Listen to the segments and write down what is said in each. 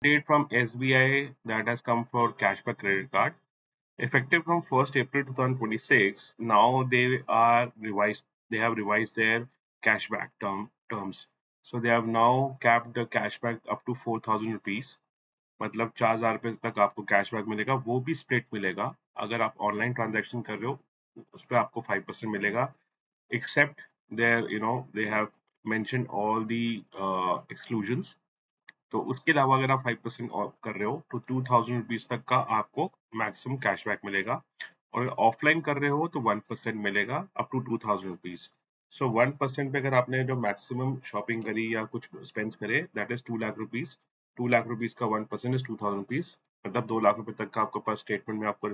Date from SBI that has come for cashback credit card. Effective from 1st April 2026, now they have revised their cashback terms. So they have now capped the cashback up to 4,000 rupees. मतलब 4,000 रुपए तक आपको cashback मिलेगा, वो भी split मिलेगा। अगर आप ऑनलाइन ट्रांजैक्शन कर रहे हो उस पे आपको 5% मिलेगा, except they have mentioned all the exclusions। तो उसके अलावा अगर आप 5% ऑफ कर रहे हो तो 2,000 रुपीज तक का आपको मैक्सिमम कैशबैक मिलेगा। और ऑफलाइन कर रहे हो तो 1% मिलेगा अप टू 2,000 रुपीज। सो 1% पे अगर आपने जो मैक्सिमम शॉपिंग करी या कुछ स्पेंड करे that is 2 lakh rupees. 2 lakh rupees का 1% इज 2,000 रुपीज, मतलब 2 लाख रुपए तक का आपको पास स्टेटमेंट में आपको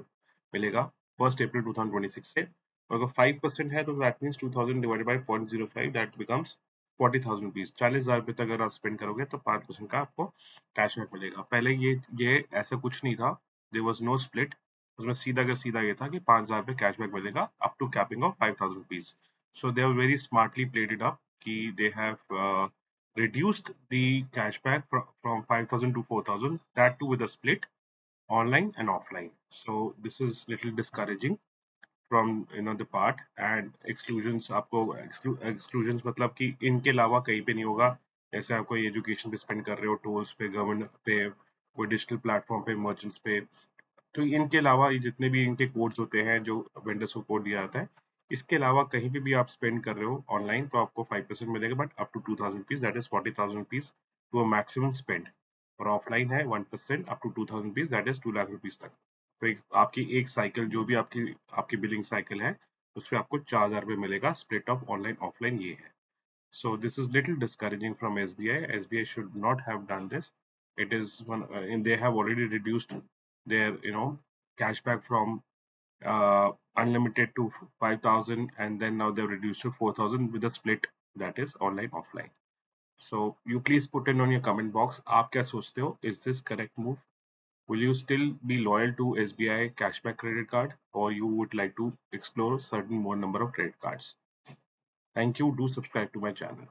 मिलेगा 1 अप्रैल 2026 से। और अगर 5% है तो that means 2,000 divided by 0.05 that becomes 40,000 rupees. 40,000 रुपए तक अगर आप स्पेंड करोगे तो 5% का आपको कैशबैक मिलेगा। पहले ये ऐसा कुछ नहीं था, देयर वाज नो स्प्लिट। उसमें सीधा का सीधा ये था कि 5,000 रुपए कैशबैक मिलेगा up to capping of 5,000 rupees. So they have very smartly played it up कि they have reduced the cashback from 5,000 to 4,000, that too with a split online and offline. So this is little discouraging from the part. And exclusions आपको exclusions मतलब कि इनके अलावा कहीं पे नहीं होगा। जैसे आप कोई एजुकेशन पे स्पेंड कर रहे हो, टोल्स पे, गवर्नमेंट पे, कोई डिजिटल प्लेटफॉर्म पे, मर्चेंट्स पे, तो इनके अलावा ये जितने भी इनके कोड्स होते हैं जो वेंडर्स को कोड दिया जाता है, इसके अलावा कहीं पे भी आप स्पेंड कर रहे हो ऑनलाइन तो आपको 5% मिलेगा, but up to 2,000 rupees that is 40,000 rupees to a maximum spend. और ऑफलाइन है 1% up to 2,000 rupees that is 2 lakh rupees तक। तो आपकी एक साइकिल जो भी आपकी आपकी बिलिंग साइकिल है उस पर आपको 4,000 रुपये मिलेगा। स्प्लिट ऑफ ऑनलाइन ऑफलाइन ये है। So this is little discouraging from SBI. SBI should not have done this. It is one, and they have already reduced their cashback from unlimited to 5,000, and then now they've reduced to 4,000 with a split that is online offline. So you please put in on your comment box. आप क्या सोचते हो? Is this correct move? Will you still be loyal to SBI cashback credit card, or you would like to explore certain more number of credit cards? Thank you. Do subscribe to my channel.